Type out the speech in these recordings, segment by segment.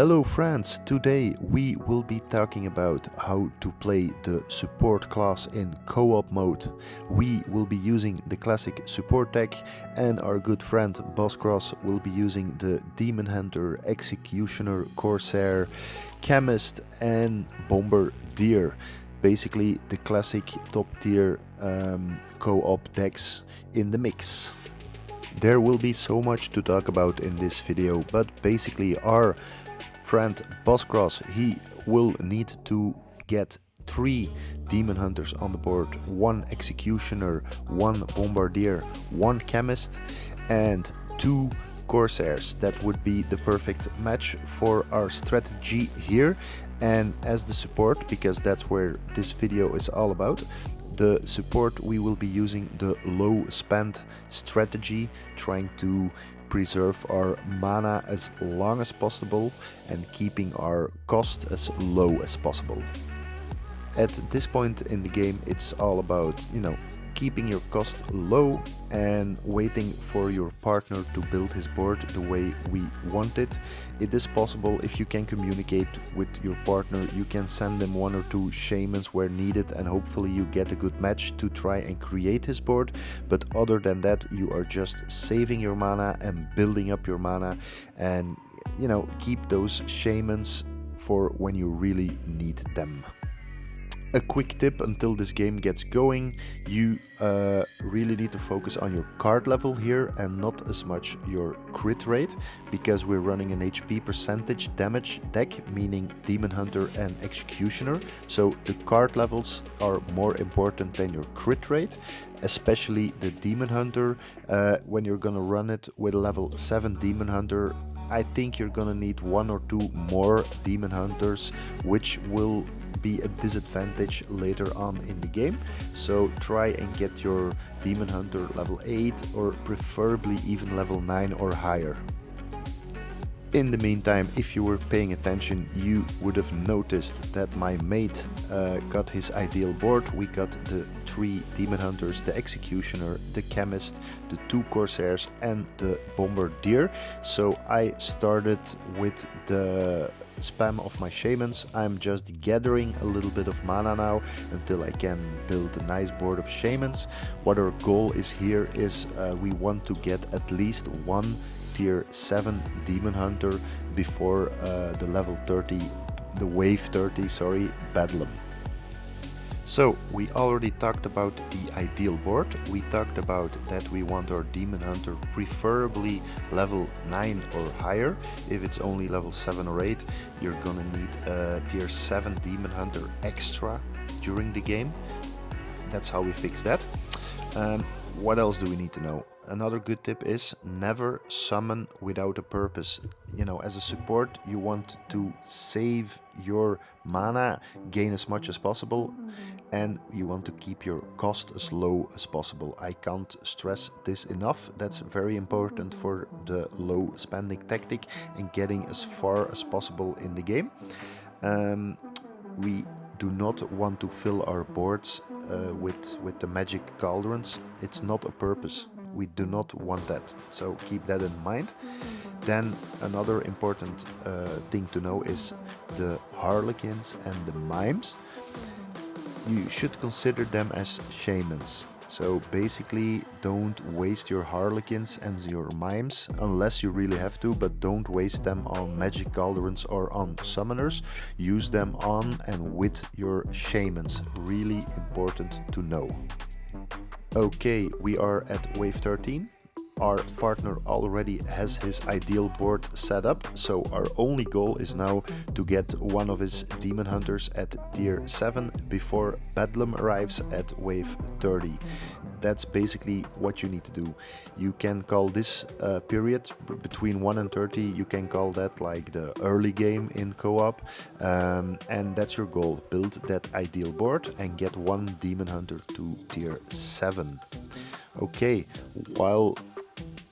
Hello friends, today we will be talking about how to play the support class in co-op mode. We will be using the classic support deck and our good friend Bosscross will be using the Demon Hunter, Executioner, Corsair, Chemist and Bombardier. Basically the classic top tier co-op decks in the mix. There will be so much to talk about in this video, but basically our friend Bosscross, he will need to get 3 Demon Hunters on the board, 1 Executioner, 1 Bombardier, 1 Chemist and 2 Corsairs. That would be the perfect match for our strategy here. And as the support, because that's where this video is all about, the support we will be using the low spend strategy, trying to preserve our mana as long as possible and keeping our cost as low as possible. At this point in the game it's all about, keeping your cost low and waiting for your partner to build his board the way we want it. It is possible if you can communicate with your partner, you can send them 1 or 2 shamans where needed and hopefully you get a good match to try and create his board. But other than that, you are just saving your mana and building up your mana and keep those shamans for when you really need them. A quick tip until this game gets going, you really need to focus on your card level here and not as much your crit rate, because we're running an HP percentage damage deck, meaning Demon Hunter and Executioner, so the card levels are more important than your crit rate, especially the Demon Hunter. When you're gonna run it with a level 7 Demon Hunter, I think you're gonna need 1 or 2 more Demon Hunters, which will be a disadvantage later on in the game. So try and get your Demon Hunter level 8 or preferably even level 9 or higher. In the meantime, if you were paying attention, you would have noticed that my mate got his ideal board. We got the 3 Demon Hunters, the Executioner, the Chemist, the 2 Corsairs and the Bombardier. So I started with the spam of my shamans. I'm just gathering a little bit of mana now until I can build a nice board of shamans. What our goal is here is we want to get at least 1 tier 7 Demon Hunter before the level 30, the wave 30, sorry, Bedlam. So we already talked about the ideal board. We talked about that we want our Demon Hunter preferably level 9 or higher. If it's only level 7 or 8, you're gonna need a tier 7 Demon Hunter extra during the game. That's how we fix that. What else do we need to know? Another good tip is never summon without a purpose. As a support, you want to save your mana, gain as much as possible, and you want to keep your cost as low as possible. I can't stress this enough. That's very important for the low spending tactic and getting as far as possible in the game. We do not want to fill our boards with the magic cauldrons. It's not a purpose. We do not want that, so keep that in mind. Then another important thing to know is the harlequins and the mimes. You should consider them as shamans. So basically don't waste your harlequins and your mimes unless you really have to, but don't waste them on magic cauldrons or on summoners. Use them on and with your shamans. Really important to know. Okay, we are at wave 13. Our partner already has his ideal board set up, so our only goal is now to get one of his Demon Hunters at tier 7 before Bedlam arrives at wave 30. That's basically what you need to do. You can call this period between 1 and 30, you can call that like the early game in co-op, and that's your goal. Build that ideal board and get 1 Demon Hunter to tier 7. Okay, while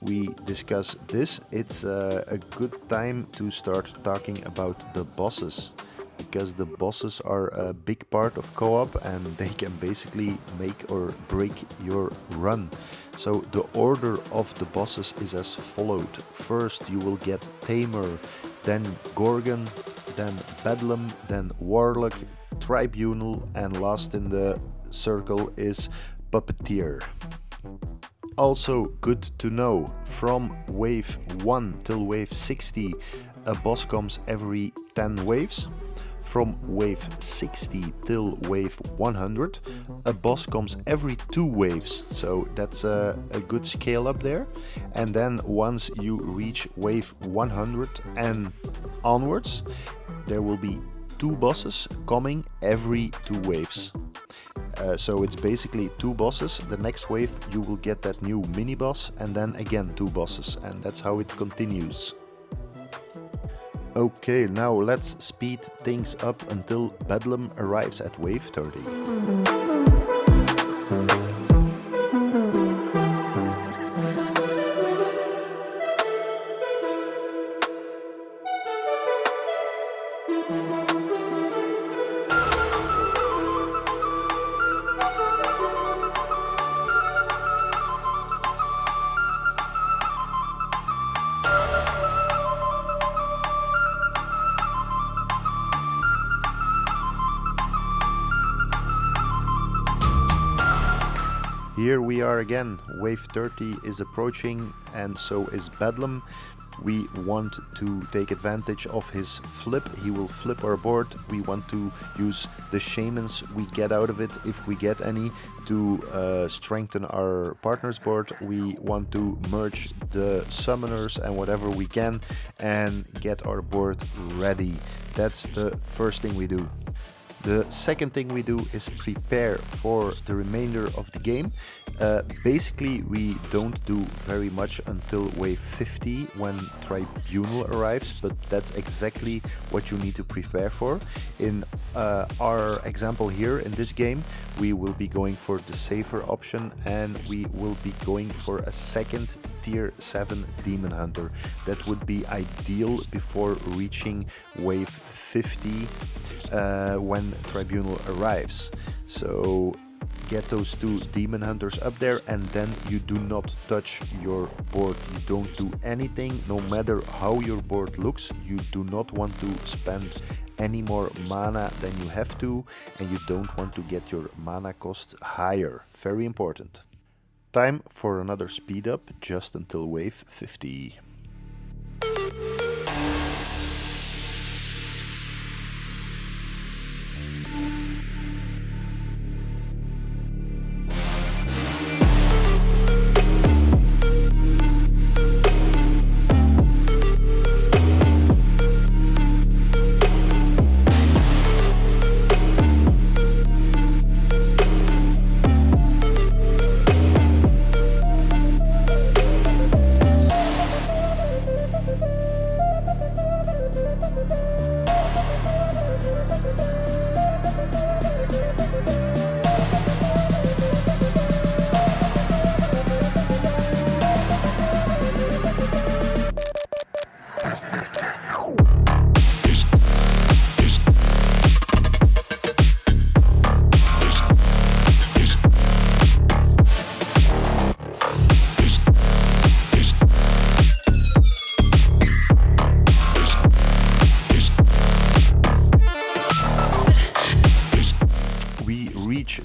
we discuss this, it's a good time to start talking about the bosses, because the bosses are a big part of co-op and they can basically make or break your run. So the order of the bosses is as followed. First you will get Tamer, then Gorgon, then Bedlam, then Warlock, Tribunal, and last in the circle is Puppeteer. Also good to know, from wave 1 till wave 60 a boss comes every 10 waves. From wave 60 till wave 100 a boss comes every 2 waves, so that's a good scale up there. And then once you reach wave 100 and onwards, there will be 2 bosses coming every 2 waves. So it's basically 2 bosses. The next wave you will get that new mini boss, and then again 2 bosses, and that's how it continues. Okay, now let's speed things up until Bedlam arrives at wave 30. Here we are again, wave 30 is approaching, and so is Bedlam. We want to take advantage of his flip. He will flip our board. We want to use the shamans we get out of it, if we get any, to strengthen our partner's board. We want to merge the summoners and whatever we can and get our board ready. That's the first thing we do. The second thing we do is prepare for the remainder of the game. Basically, we don't do very much until wave 50 when Tribunal arrives, but that's exactly what you need to prepare for. In our example here in this game, we will be going for the safer option, and we will be going for a second tier 7 Demon Hunter. That would be ideal before reaching wave 50 when Tribunal arrives. So get those 2 Demon Hunters up there, and then you do not touch your board. You don't do anything, no matter how your board looks. You do not want to spend any more mana than you have to, and you don't want to get your mana cost higher. Very important. Time for another speed up just until wave 50.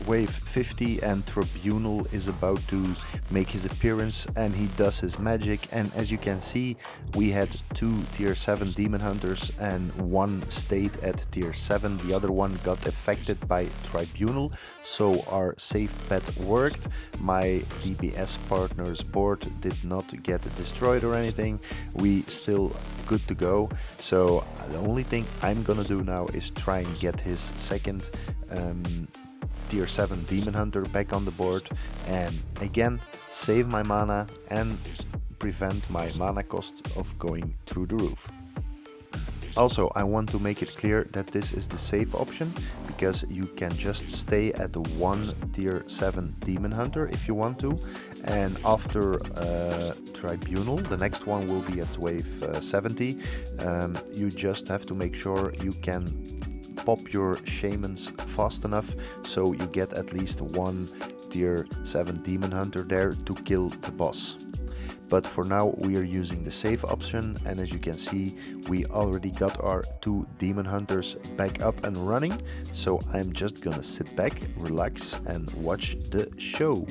Wave 50 and Tribunal is about to make his appearance, and he does his magic, and as you can see, we had 2 tier 7 Demon Hunters and 1 stayed at tier 7. The other one got affected by Tribunal, so our safe bet worked. My DPS partner's board did not get destroyed or anything. We still good to go. So the only thing I'm gonna do now is try and get his second tier 7 Demon Hunter back on the board, and again save my mana and prevent my mana cost of going through the roof. Also, I want to make it clear that this is the safe option, because you can just stay at the 1 tier 7 Demon Hunter if you want to, and after Tribunal, the next one will be at wave 70, you just have to make sure you can pop your shamans fast enough so you get at least 1 tier 7 Demon Hunter there to kill the boss. but for now we are using the save option, and as you can see, we already got our 2 demon hunters back up and running, so I'm just gonna sit back, relax and watch the show.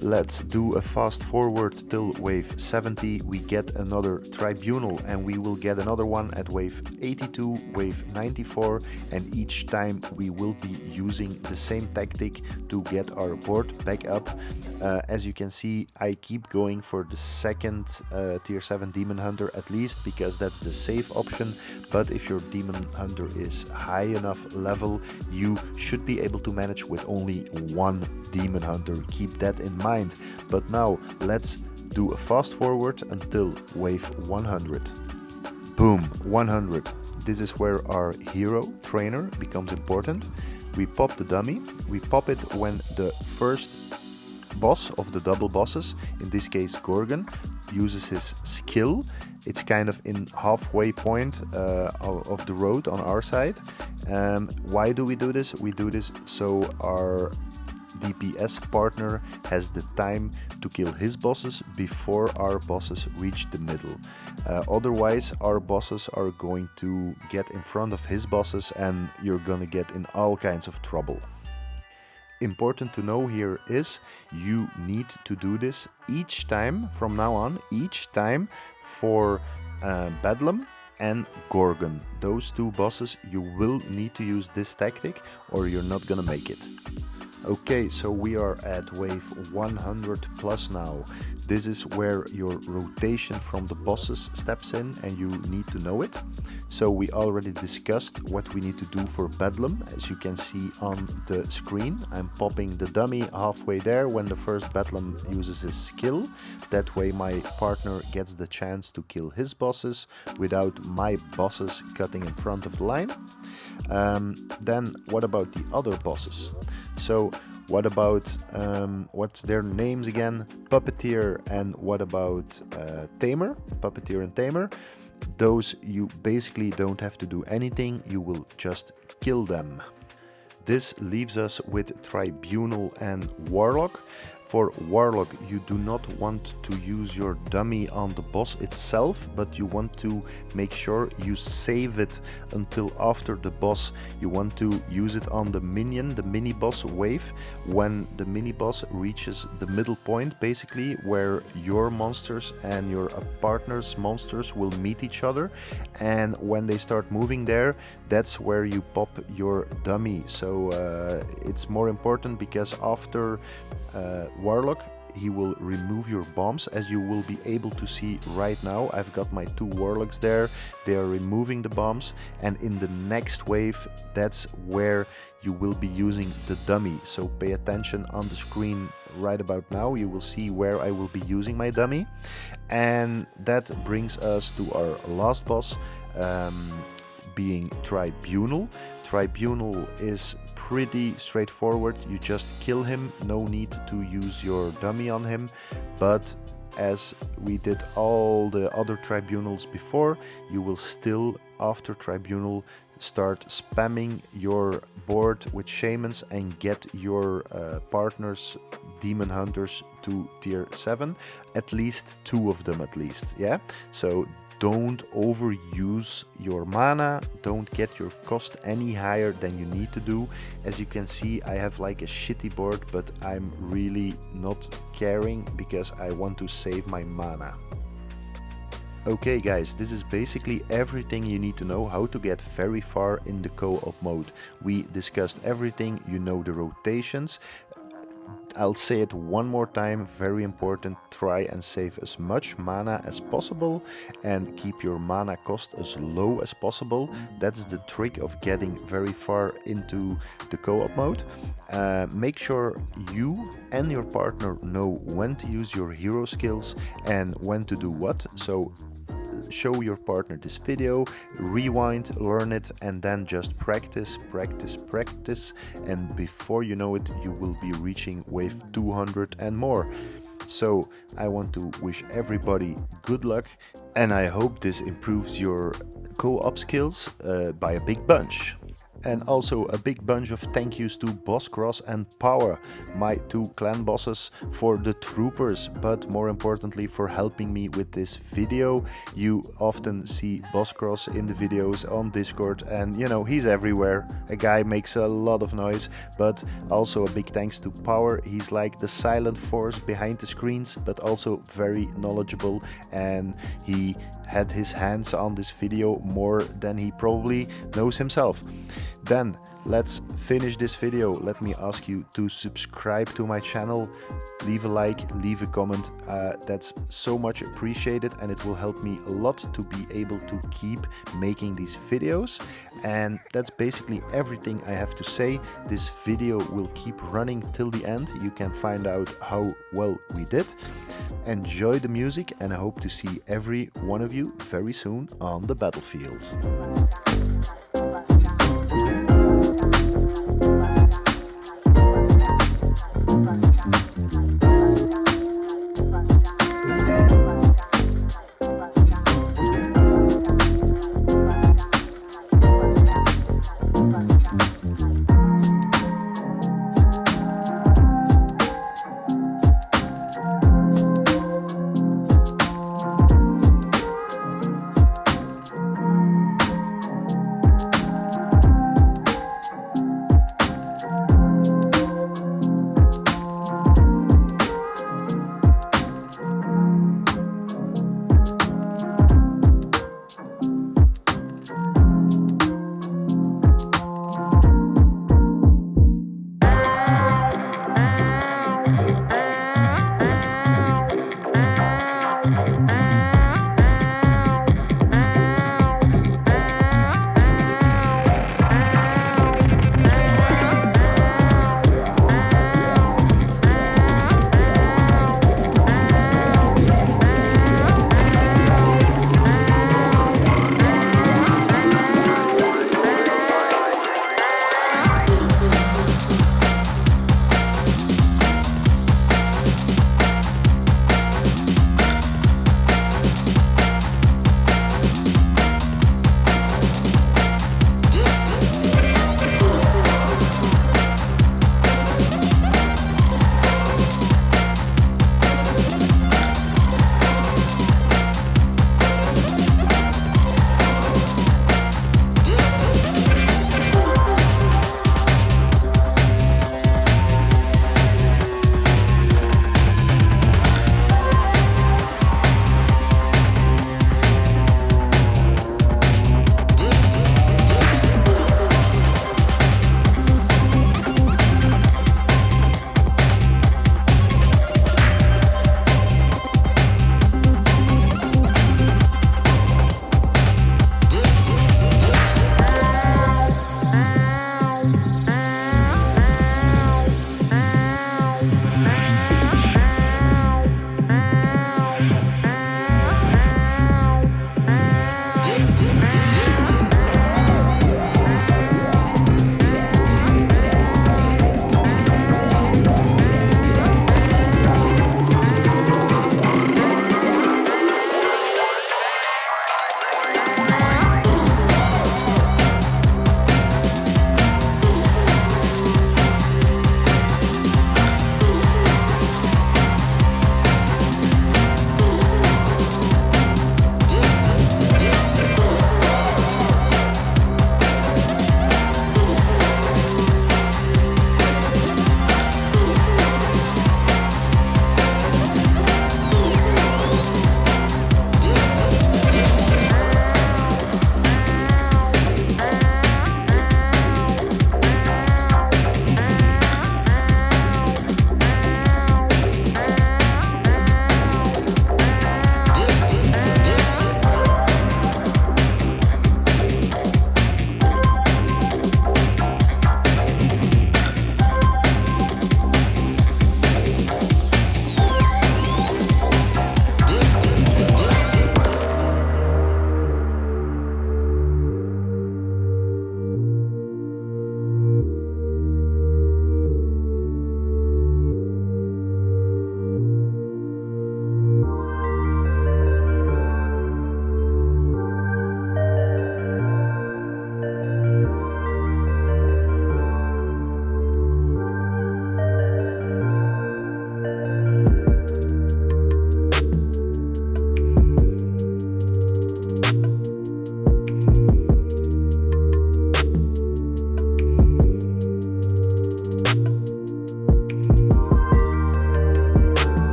Let's do a fast forward till wave 70, we get another Tribunal, and we will get another one at wave 82, wave 94, and each time we will be using the same tactic to get our board back up. As you can see, I keep going for the second tier 7 Demon Hunter at least, because that's the safe option, but if your Demon Hunter is high enough level, you should be able to manage with only 1 Demon Hunter. Keep that in mind. But now let's do a fast forward until wave 100. Boom, 100. This is where our hero trainer becomes important. We pop the dummy. We pop it when the first boss of the double bosses, in this case Gorgon, uses his skill. It's kind of in halfway point of the road on our side. Why do we do this? We do this so our DPS partner has the time to kill his bosses before our bosses reach the middle. Otherwise our bosses are going to get in front of his bosses and you're gonna get in all kinds of trouble. Important to know here is you need to do this each time from now on, each time for Bedlam and Gorgon. Those 2 bosses, you will need to use this tactic or you're not gonna make it. Okay, so we are at wave 100 plus now. This is where your rotation from the bosses steps in and you need to know it. So we already discussed what we need to do for Bedlam. As you can see on the screen, I'm popping the dummy halfway there when the first Bedlam uses his skill. That way my partner gets the chance to kill his bosses without my bosses cutting in front of the line. Then what about the other bosses? So what about, what's their names again? Puppeteer, and what about Tamer? Puppeteer and Tamer. Those you basically don't have to do anything, you will just kill them. This leaves us with Tribunal and Warlock. For Warlock, you do not want to use your dummy on the boss itself, but you want to make sure you save it until after the boss. You want to use it on the minion, the mini boss wave, when the mini boss reaches the middle point, basically, where your monsters and your partner's monsters will meet each other. And when they start moving there, that's where you pop your dummy. So it's more important because after Warlock, he will remove your bombs, as you will be able to see right now. I've got my 2 Warlocks there, they are removing the bombs, and in the next wave, that's where you will be using the dummy. So pay attention on the screen right about now, you will see where I will be using my dummy. And that brings us to our last boss, being Tribunal. Tribunal is pretty straightforward, you just kill him, no need to use your dummy on him, but as we did all the other Tribunals before, you will still, after Tribunal, start spamming your board with shamans and get your partner's demon hunters to tier 7, at least 2 of them at least, yeah? So don't overuse your mana, don't get your cost any higher than you need to do. As you can see, I have like a shitty board, but I'm really not caring because I want to save my mana. Okay guys, this is basically everything you need to know how to get very far in the co-op mode. We discussed everything, you know the rotations. I'll say it one more time, very important, try and save as much mana as possible and keep your mana cost as low as possible. That's the trick of getting very far into the co-op mode. Make sure you and your partner know when to use your hero skills and when to do what. So show your partner this video, rewind, learn it, and then just practice, and before you know it, you will be reaching wave 200 and more. So I want to wish everybody good luck, and I hope this improves your co-op skills by a big bunch. And also a big bunch of thank yous to Boss Cross and Power, my two clan bosses, for the troopers, but more importantly for helping me with this video. You often see Boss Cross in the videos on Discord, and you know, he's everywhere. A guy makes a lot of noise. But also a big thanks to Power. He's like the silent force behind the screens, but also very knowledgeable, and he had his hands on this video more than he probably knows himself. Then let's finish this video. Let me ask you to subscribe to my channel, leave a like, leave a comment. That's so much appreciated, and it will help me a lot to be able to keep making these videos. And that's basically everything I have to say. This video will keep running till the end. You can find out how well we did. Enjoy the music, and I hope to see every one of you very soon on the battlefield.